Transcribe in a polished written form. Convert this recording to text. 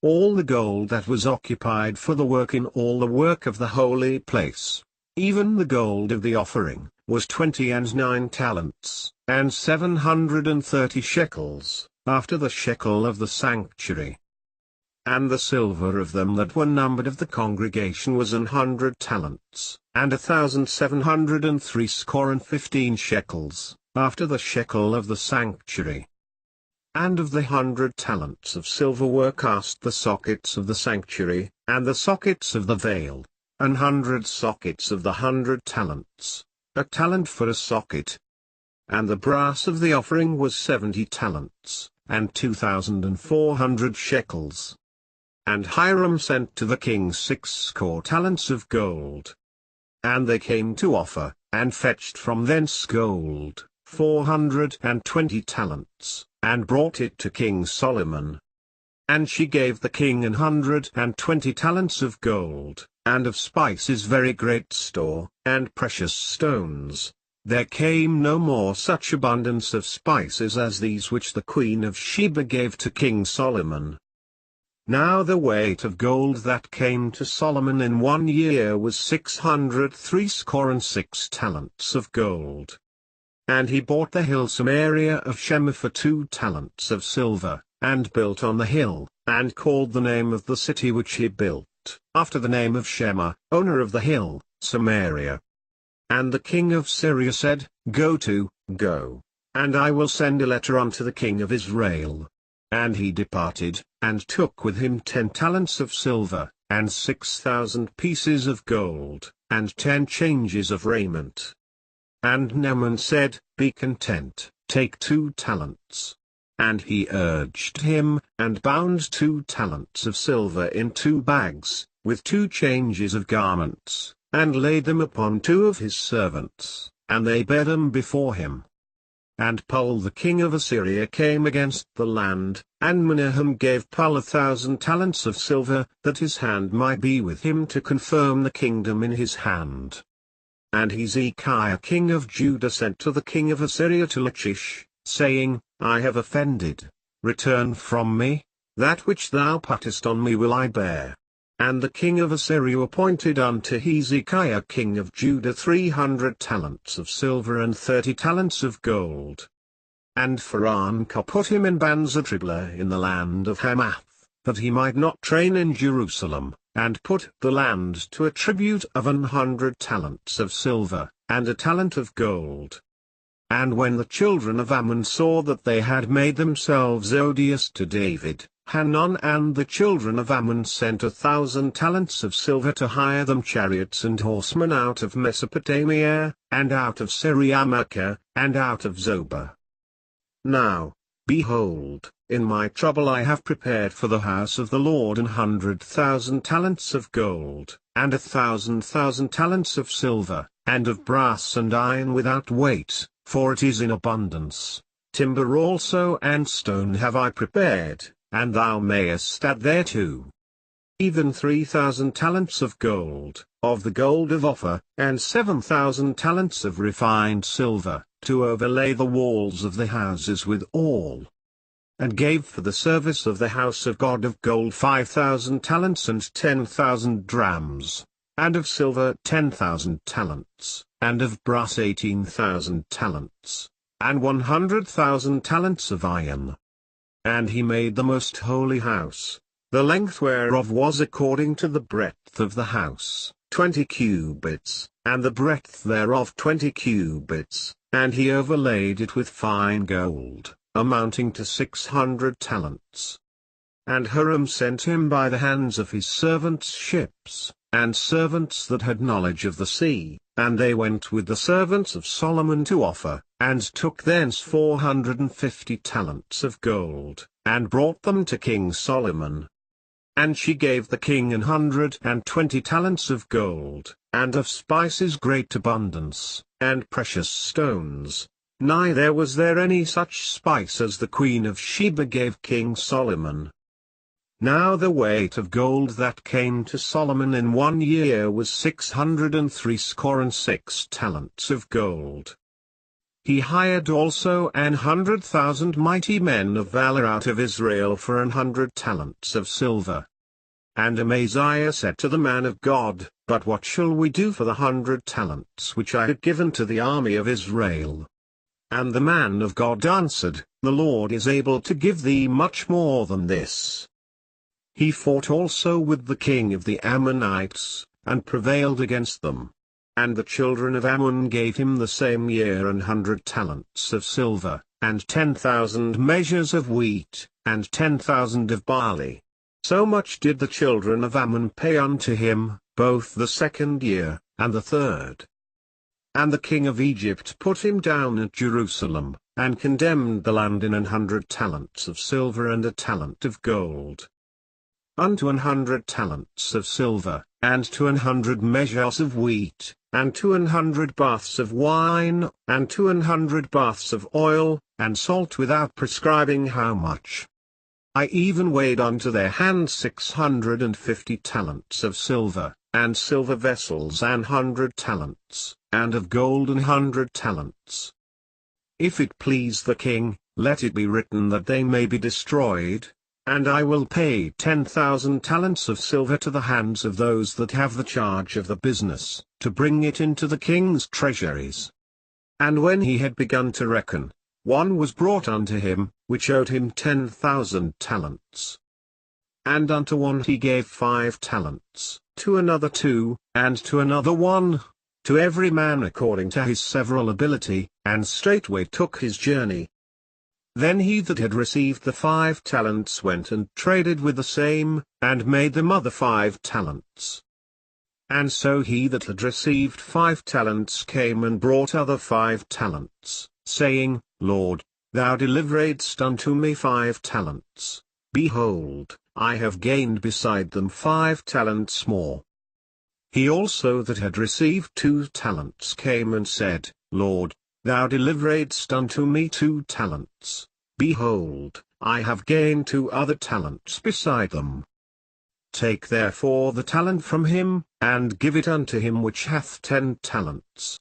all the gold that was occupied for the work in all the work of the holy place, even the gold of the offering, was 29 talents, and 730 shekels, after the shekel of the sanctuary. And the silver of them that were numbered of the congregation was 100 talents, and 1,703 shekels, after the shekel of the sanctuary. And of the 100 talents of silver were cast the sockets of the sanctuary, and the sockets of the veil, 100 sockets of the 100 talents, a talent for a socket. And the brass of the offering was 70 talents, and 2,400 shekels. And Hiram sent to the king 6 score talents of gold. And they came to offer, and fetched from thence gold, 420 talents, and brought it to King Solomon. And she gave the king 120 talents of gold, and of spices very great store, and precious stones. There came no more such abundance of spices as these which the queen of Sheba gave to King Solomon. Now the weight of gold that came to Solomon in 1 year was 606 talents of gold. And he bought the hill Samaria of Shema for 2 talents of silver, and built on the hill, and called the name of the city which he built, after the name of Shema, owner of the hill, Samaria. And the king of Syria said, Go, and I will send a letter unto the king of Israel. And he departed, and took with him 10 talents of silver, and 6,000 pieces of gold, and 10 changes of raiment. And Naaman said, Be content, take 2 talents. And he urged him, and bound 2 talents of silver in 2 bags, with 2 changes of garments, and laid them upon 2 of his servants, and they bare them before him. And Pul the king of Assyria came against the land, and Menahem gave Pul 1,000 talents of silver, that his hand might be with him to confirm the kingdom in his hand. And Hezekiah king of Judah sent to the king of Assyria to Lachish, saying, I have offended, return from me, that which thou puttest on me will I bear. And the king of Assyria appointed unto Hezekiah king of Judah 300 talents of silver and 30 talents of gold. And Pharaoh put him in bands at Riblah in the land of Hamath, that he might not train in Jerusalem, and put the land to a tribute of 100 talents of silver, and a talent of gold. And when the children of Ammon saw that they had made themselves odious to David, Hanun and the children of Ammon sent 1,000 talents of silver to hire them chariots and horsemen out of Mesopotamia, and out of Syriamachah, and out of Zobah. Now, behold, in my trouble I have prepared for the house of the Lord 100,000 talents of gold, and 1,000 talents of silver, and of brass and iron without weight, for it is in abundance. Timber also and stone have I prepared, and thou mayest add thereto. Even 3,000 talents of gold, of the gold of Ophir, and 7,000 talents of refined silver, to overlay the walls of the houses with all. And gave for the service of the house of God of gold 5,000 talents and 10,000 drams, and of silver 10,000 talents, and of brass 18,000 talents, and 100,000 talents of iron. And he made the most holy house, the length whereof was according to the breadth of the house, 20 cubits, and the breadth thereof 20 cubits, and he overlaid it with fine gold, amounting to 600 talents. And Hiram sent him by the hands of his servants ships, and servants that had knowledge of the sea, and they went with the servants of Solomon to Ophir, and took thence 450 talents of gold, and brought them to King Solomon. And she gave the king 120 talents of gold, and of spices great abundance, and precious stones. Neither was there any such spice as the queen of Sheba gave King Solomon. Now the weight of gold that came to Solomon in 1 year was 606 talents of gold. He hired also 100,000 mighty men of valor out of Israel for 100 talents of silver. And Amaziah said to the man of God, But what shall we do for the 100 talents which I had given to the army of Israel? And the man of God answered, The Lord is able to give thee much more than this. He fought also with the king of the Ammonites, and prevailed against them. And the children of Ammon gave him the same year 100 talents of silver, and 10,000 measures of wheat, and 10,000 of barley. So much did the children of Ammon pay unto him, both the second year, and the third. And the king of Egypt put him down at Jerusalem, and condemned the land in 100 talents of silver and a talent of gold. Unto 100 talents of silver, and to 100 measures of wheat, and to 100 baths of wine, and to 100 baths of oil, and salt without prescribing how much. I even weighed unto their hand 650 talents of silver, and silver vessels 100 talents, and of gold 100 talents. If it please the king, let it be written that they may be destroyed, and I will pay 10,000 talents of silver to the hands of those that have the charge of the business, to bring it into the king's treasuries. And when he had begun to reckon, one was brought unto him, which owed him 10,000 talents. And unto one he gave 5 talents, to another 2, and to another 1, to every man according to his several ability, and straightway took his journey. Then he that had received the 5 talents went and traded with the same, and made them other 5 talents. And so he that had received 5 talents came and brought other 5 talents, saying, Lord, thou deliveredst unto me 5 talents, behold, I have gained beside them 5 talents more. He also that had received 2 talents came and said, Lord, thou deliveredst unto me 2 talents, behold, I have gained 2 other talents beside them. Take therefore the talent from him, and give it unto him which hath 10 talents.